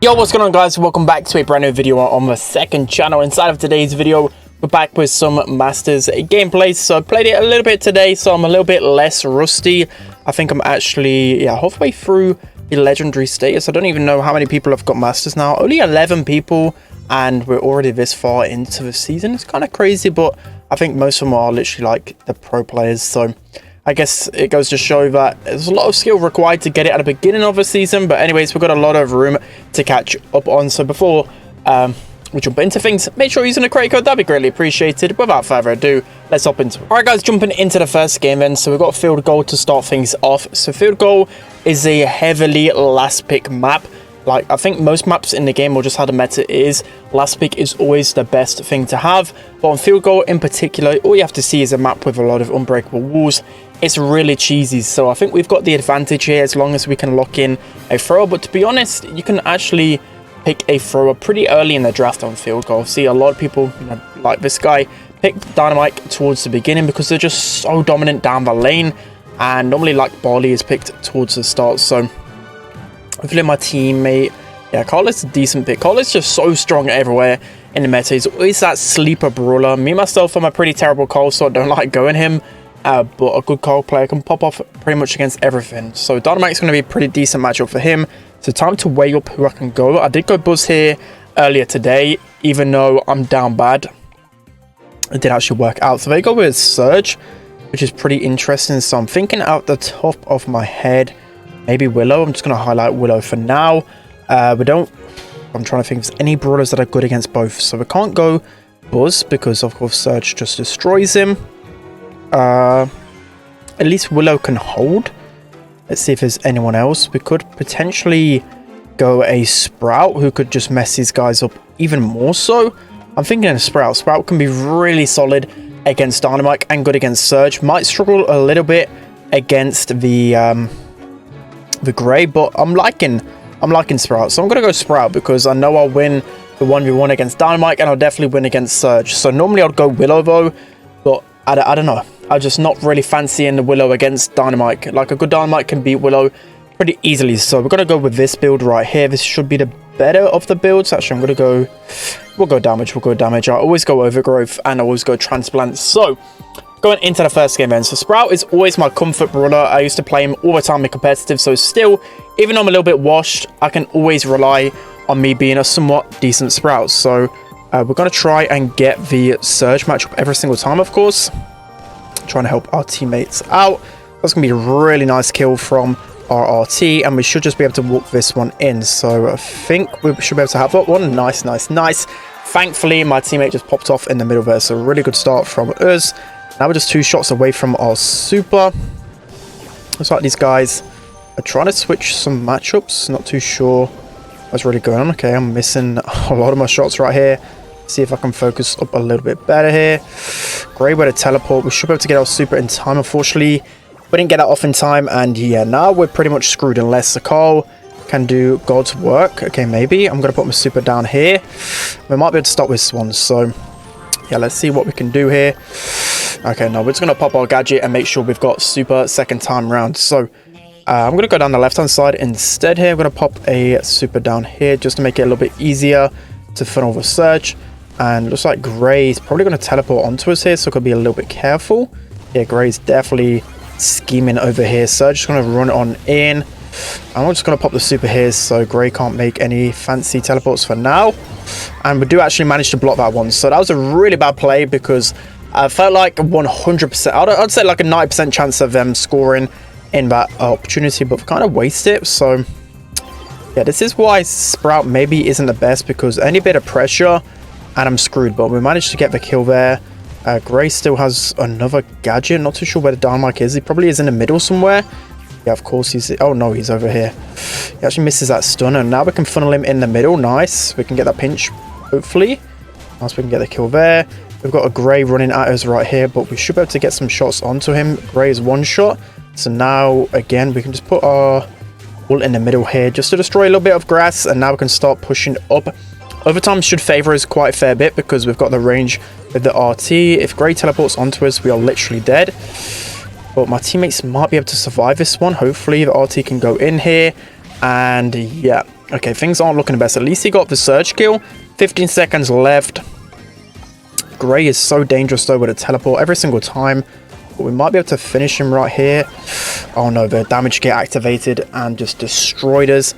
Yo, what's going on, guys? Welcome back to a brand new video on the second channel. Inside of today's video, we're back with some Masters gameplay. So I played it a little bit today, so I'm a little bit less rusty. I think I'm actually halfway through the legendary status. I don't even know how many people have got Masters now. Only 11 people, and we're already this far into the season. It's kind of crazy, but I think most of them are literally like the pro players. So I guess it goes to show that there's a lot of skill required to get it at the beginning of the season. But anyways, we've got a lot of room to catch up on. So before we jump into things, make sure you're using a credit code. That'd be greatly appreciated. Without further ado, let's hop into it. All right, guys, jumping into the first game then. So we've got a field goal to start things off. So field goal is a heavily last pick map. Like, I think most maps in the game, or just how the meta is, last pick is always the best thing to have. But on field goal in particular, all you have to see is a map with a lot of unbreakable walls. It's really cheesy, so I think we've got the advantage here as long as we can lock in a thrower. But to be honest, you can actually pick a thrower pretty early in the draft on field goal. See, a lot of people, you know, like this guy, pick Dynamite towards the beginning because they're just so dominant down the lane. And normally, like, Barley is picked towards the start, so hopefully my teammate, Carla's a decent pick. Carla's just so strong everywhere in the meta. He's always that sleeper brawler. Me, myself, I'm a pretty terrible Carl, so I don't like going him. But a good Carl player can pop off pretty much against everything. So Dynamite's going to be a pretty decent matchup for him. So time to weigh up who I can go. I did go Buzz here earlier today, even though I'm down bad. It did actually work out. So they go with Surge, which is pretty interesting. So I'm thinking out the top of my head, maybe Willow. I'm just going to highlight Willow for now. I'm trying to think if there's any brawlers that are good against both. So we can't go Buzz because, of course, Surge just destroys him. At least Willow can hold. Let's see if there's anyone else. We could potentially go a Sprout who could just mess these guys up even more so. I'm thinking a Sprout. Sprout can be really solid against Dynamite and good against Surge. Might struggle a little bit against the Grey, but I'm liking Sprout. So I'm going to go Sprout because I know I'll win the 1v1 against Dynamite and I'll definitely win against Surge. So normally I'd go Willow though, but I don't know. I'm just not really fancying the Willow against Dynamite. Like, a good Dynamite can beat Willow pretty easily. So we're going to go with this build right here. This should be the better of the builds. Actually, we'll go damage. I always go Overgrowth and I always go Transplant. So going into the first game then. So Sprout is always my comfort brawler. I used to play him all the time in competitive. So still, even though I'm a little bit washed, I can always rely on me being a somewhat decent Sprout. So we're going to try and get the Surge matchup every single time, of course. Trying to help our teammates out. That's going to be a really nice kill from our RT, and we should just be able to walk this one in. So I think we should be able to have that one. Nice. Thankfully, my teammate just popped off in the middle there. So a really good start from us. Now we're just 2 shots away from our super. Looks like these guys are trying to switch some matchups. Not too sure what's really going on. Okay, I'm missing a lot of my shots right here. See if I can focus up a little bit better here. Great way to teleport. We should be able to get our super in time. Unfortunately, we didn't get that off in time. And yeah, now we're pretty much screwed unless the Carl can do God's work. Okay, maybe. I'm going to put my super down here. We might be able to stop this one. So yeah, let's see what we can do here. Okay, no, we're just going to pop our gadget and make sure we've got super second time round. So I'm going to go down the left hand side instead here. I'm going to pop a super down here just to make it a little bit easier to funnel the Surge. And looks like Grey is probably going to teleport onto us here, so could be a little bit careful. Yeah, Grey's definitely scheming over here. Surge is going to run on in. And we're just going to pop the super here, so Grey can't make any fancy teleports for now. And we do actually manage to block that one. So that was a really bad play because I felt like 100%, I'd say like a 90% chance of them scoring in that opportunity, but kind of waste it. So yeah, this is why Sprout maybe isn't the best, because any bit of pressure and I'm screwed. But we managed to get the kill there. Grey still has another gadget. Not too sure where the Dynamite is. He probably is in the middle somewhere. Yeah, of course he's... Oh no, he's over here. He actually misses that stun, and now we can funnel him in the middle. Nice. We can get that pinch, hopefully. Nice, we can get the kill there. We've got a Grey running at us right here, but we should be able to get some shots onto him. Grey is one shot. So now, again, we can just put our ult in the middle here just to destroy a little bit of grass, and now we can start pushing up. Overtime should favor us quite a fair bit because we've got the range with the RT. If Grey teleports onto us, we are literally dead. But my teammates might be able to survive this one. Hopefully the RT can go in here. And yeah, Okay, things aren't looking the best. At least he got the surge kill. 15 seconds left. Gray is so dangerous though with a teleport every single time. But we might be able to finish him right here. Oh no, the damage get activated and just destroyed us.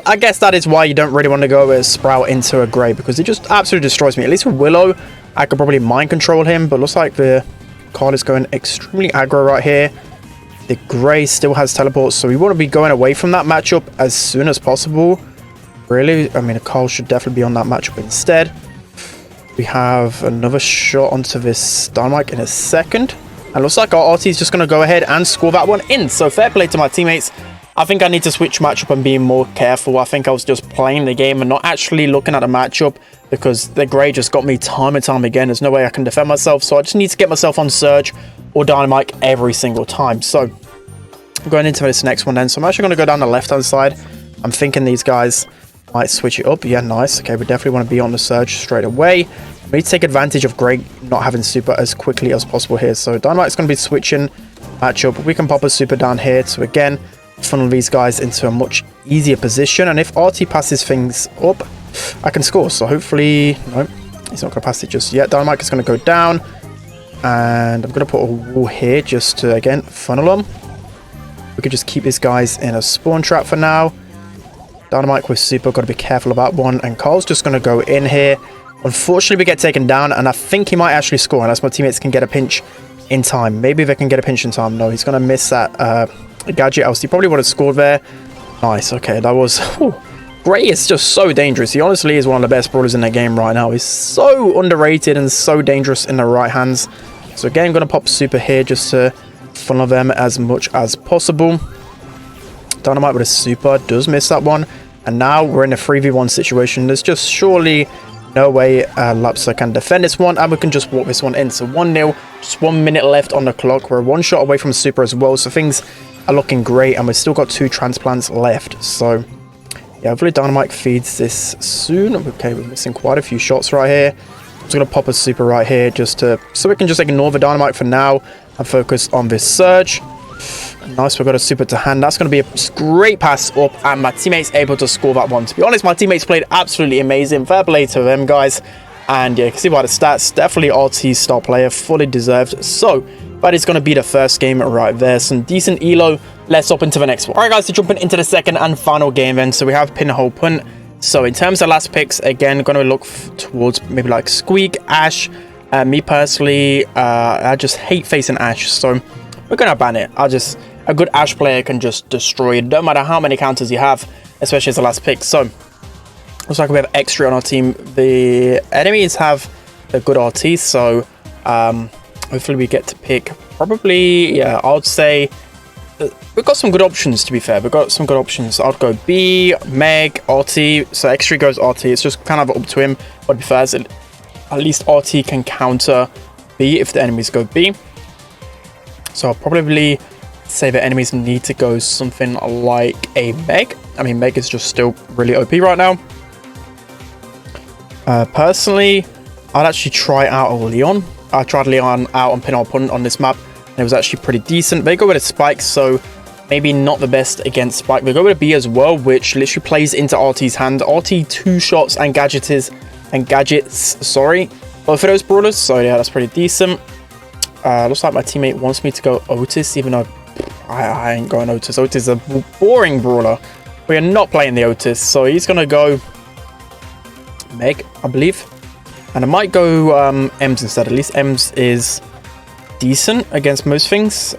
I guess that is why you don't really want to go with a Sprout into a Gray, because it just absolutely destroys me. At least with Willow, I could probably mind control him, but looks like the card is going extremely aggro right here. The Gray still has teleports, so we want to be going away from that matchup as soon as possible. Really, I mean, a Carl should definitely be on that matchup instead. We have another shot onto this Dynamite in a second. And looks like our RT is just going to go ahead and score that one in. So fair play to my teammates. I think I need to switch matchup and be more careful. I think I was just playing the game and not actually looking at the matchup, because the Gray just got me time and time again. There's no way I can defend myself. So I just need to get myself on Surge or Dynamite every single time. So going into this next one then. So I'm actually going to go down the left-hand side. I'm thinking these guys might switch it up. Yeah, nice. Okay, we definitely want to be on the Surge straight away. We need to take advantage of Gray not having super as quickly as possible here. So Dynamite's going to be switching matchup. We can pop a super down here to, again, funnel these guys into a much easier position. And if RT passes things up, I can score. So hopefully, no, he's not going to pass it just yet. Dynamite is going to go down. And I'm going to put a wall here just to, again, funnel them. We could just keep these guys in a spawn trap for now. Dynamite with super, got to be careful about one. And Carl's just going to go in here. Unfortunately, we get taken down, and I think he might actually score unless my teammates can get a pinch in time. Maybe they can get a pinch in time. No, he's going to miss that gadget, else he probably would have scored there. Nice. Okay, that was... Gray is just so dangerous. He honestly is one of the best brawlers in the game right now. He's so underrated and so dangerous in the right hands. So again, I'm going to pop super here just to funnel them as much as possible. Dynamite with a super does miss that one. And now we're in a 3v1 situation. There's just surely no way Lapsa can defend this one, and we can just walk this one in. So 1-0, just 1 minute left on the clock. We're one shot away from super as well, so things are looking great, and we've still got 2 transplants left. So yeah, hopefully Dynamite feeds this soon. Okay, we're missing quite a few shots right here. I'm just gonna pop a super right here just to, so we can just ignore the Dynamite for now and focus on this Surge. Nice, we've got a super to hand. That's going to be a great pass up, and my teammates able to score that one. To be honest, my teammates played absolutely amazing. Fair play to them, guys. And yeah, you can see by the stats, definitely RT star player, fully deserved. So that is going to be the first game right there. Some decent elo. Let's hop into the next one. All right, guys, so jumping into the second and final game then. So we have Pinhole Punt. So in terms of last picks, again, going to look towards maybe like Squeak, Ash. Me personally, I just hate facing Ash, so we're going to ban it. A good Ash player can just destroy it, no matter how many counters you have, especially as the last pick. So, looks like we have X3 on our team. The enemies have a good RT, so hopefully we get to pick probably, yeah, I would say, we've got some good options, to be fair. We've got some good options. I'd go B, Meg, RT. So X3 goes RT. It's just kind of up to him. But to be fair, at least RT can counter B if the enemies go B. So I'll probably say the enemies need to go something like a Meg. I mean, Meg is just still really OP right now. Personally, I'd actually try out a Leon. I tried Leon out on Pinhole Punt on this map, and it was actually pretty decent. They go with a Spike, so maybe not the best against Spike. They go with a B as well, which literally plays into RT's hand. RT 2 shots and gadgets, sorry, both of those brawlers. So yeah, that's pretty decent. Looks like my teammate wants me to go Otis, even though I ain't going Otis. Otis is a boring brawler. We are not playing the Otis, so he's going to go Meg, I believe. And I might go Ems instead. At least Ems is decent against most things.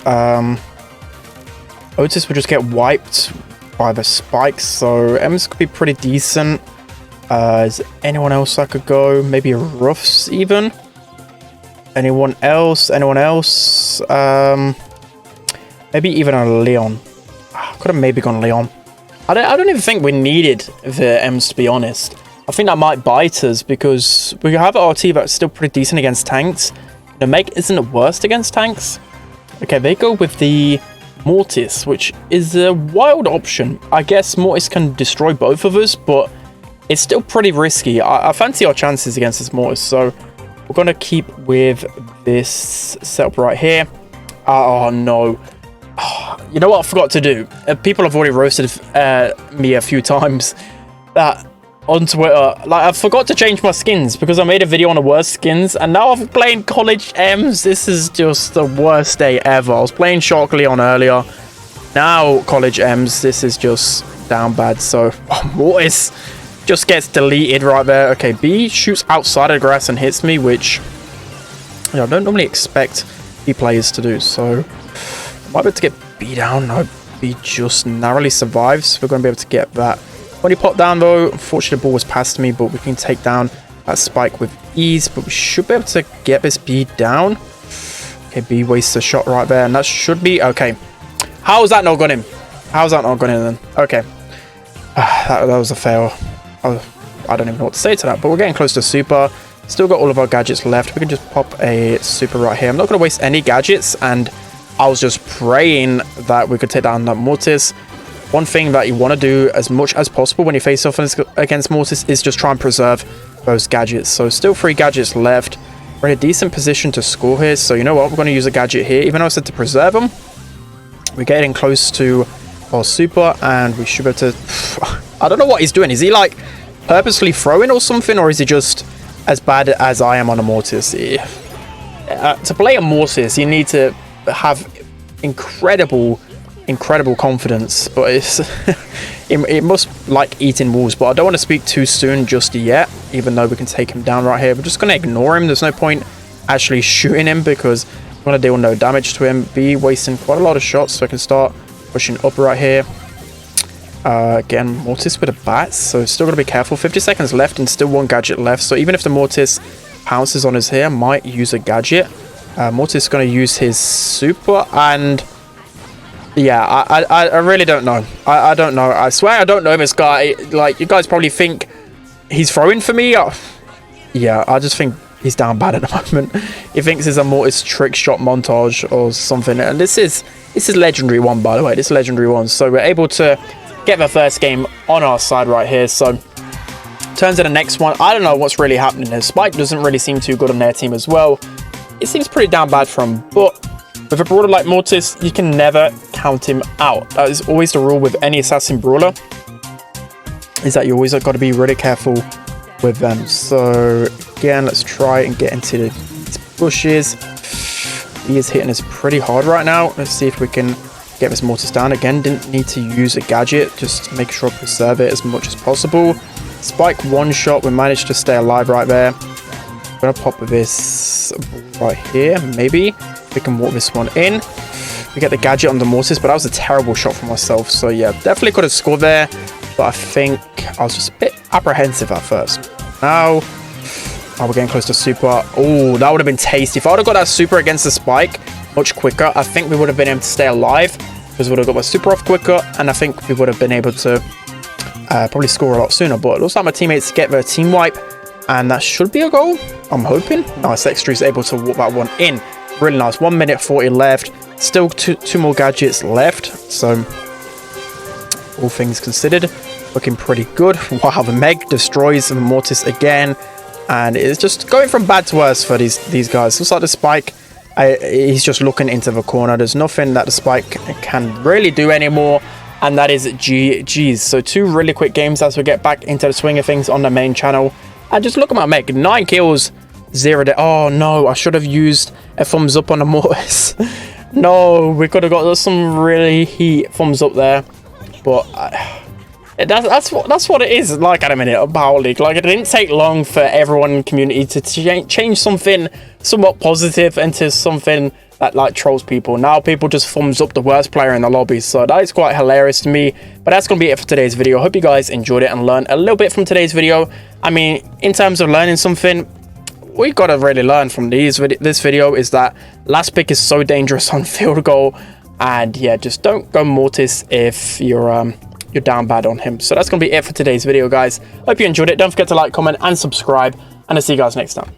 Otis will just get wiped by the spikes, so Ems could be pretty decent. Is there anyone else I could go? Maybe a Ruffs even? Anyone else? Maybe even a Leon. Could have maybe gone Leon. I don't even think we needed the Ems, to be honest. I think that might bite us because we have an RT that's still pretty decent against tanks. The Meg isn't the worst against tanks. Okay, they go with the Mortis, which is a wild option. I guess Mortis can destroy both of us, but it's still pretty risky. I fancy our chances against this Mortis, so we're going to keep with this setup right here. Oh, no. You know what I forgot to do? People have already roasted me a few times. that on Twitter. Like, I forgot to change my skins because I made a video on the worst skins, and now I'm playing College M's. This is just the worst day ever. I was playing Shark Leon earlier. Now College M's. This is just down bad. So Mortis just gets deleted right there. Okay, B shoots outside of the grass and hits me, which I don't normally expect B players to do. So I might be able to get B down. No, B just narrowly survives. We're going to be able to get that. When he popped down though, unfortunately the ball was past me, but we can take down that spike with ease. But we should be able to get this B down. Okay, B wastes a shot right there, and that should be okay. How is that not got him? How's that not got him then? Okay. That was a fail. I don't even know what to say to that, but we're getting close to super. Still got all of our gadgets left. We can just pop a super right here. I'm not going to waste any gadgets, and I was just praying that we could take down that Mortis. One thing that you want to do as much as possible when you face off against Mortis is just try and preserve those gadgets. So still 3 gadgets left. We're in a decent position to score here. So you know what? We're going to use a gadget here. Even though I said to preserve them, we're getting close to our super, and we should be able to... I don't know what he's doing. Is he like purposely throwing or something, or is he just as bad as I am on a Mortis? To play a Mortis, you need to have incredible confidence, but it's it must like eating walls. But I don't want to speak too soon just yet, even though we can take him down right here. We're just going to ignore him. There's no point actually shooting him because we want to deal no damage to him. B wasting quite a lot of shots, so I can start pushing up right here. Again, Mortis with a bat, so still got to be careful. 50 seconds left and still 1 gadget left, so even if the Mortis pounces on us here, might use a gadget. Mortis is going to use his super, and yeah, I really don't know. I don't know. I swear I don't know this guy. Like, you guys probably think he's throwing for me. Yeah, I just think he's down bad at the moment. He thinks it's a Mortis trick shot montage or something, and this is legendary 1, by the way. This is legendary 1, so we're able to get the first game on our side right here. So turns to the next one. I don't know what's really happening here. Spike doesn't really seem too good on their team as well. It seems pretty down bad for him, but with a brawler like Mortis, you can never count him out. That is always the rule with any assassin brawler, is that you always got to be really careful with them. So again, let's try and get into these bushes. He is hitting us pretty hard right now. Let's see if we can get this Mortis down. Again, didn't need to use a gadget, just make sure to preserve it as much as possible. Spike 1 shot, we managed to stay alive right there. I'm gonna pop this right here. Maybe we can walk this one in. We get the gadget on the Mortis, but that was a terrible shot for myself. So yeah, definitely could have scored there, but I think I was just a bit apprehensive at first. Now, we're getting close to super. Oh, that would have been tasty. If I would have got that super against the Spike much quicker, I think we would have been able to stay alive because we would have got my super off quicker, and I think we would have been able to probably score a lot sooner. But it looks like my teammates get their team wipe, and that should be a goal, I'm hoping. Nice, X3 is able to walk that one in. Really nice. 1 minute 40 left. Still two more gadgets left. So, all things considered, looking pretty good. Wow, the Meg destroys the Mortis again. And it's just going from bad to worse for these guys. Looks like the Spike, he's just looking into the corner. There's nothing that the Spike can really do anymore. And that is GG's. So 2 really quick games as we get back into the swing of things on the main channel. And just look at my Meg. 9 kills, 0 death. Oh no, I should have used a thumbs up on the Mortis. No, we could have got some really heat thumbs up there. But that's what it is like at a minute of Power League. Like, it didn't take long for everyone in the community to change something somewhat positive into something that like trolls people. Now people just thumbs up the worst player in the lobby, so that is quite hilarious to me. But that's gonna be it for today's video. Hope you guys enjoyed it and learned a little bit from today's video. I mean, in terms of learning something, we gotta really learn from this video is that last pick is so dangerous on field goal, and yeah, just don't go Mortis if you're down bad on him. So that's gonna be it for today's video, guys. Hope you enjoyed it. Don't forget to like, comment, and subscribe, and I'll see you guys next time.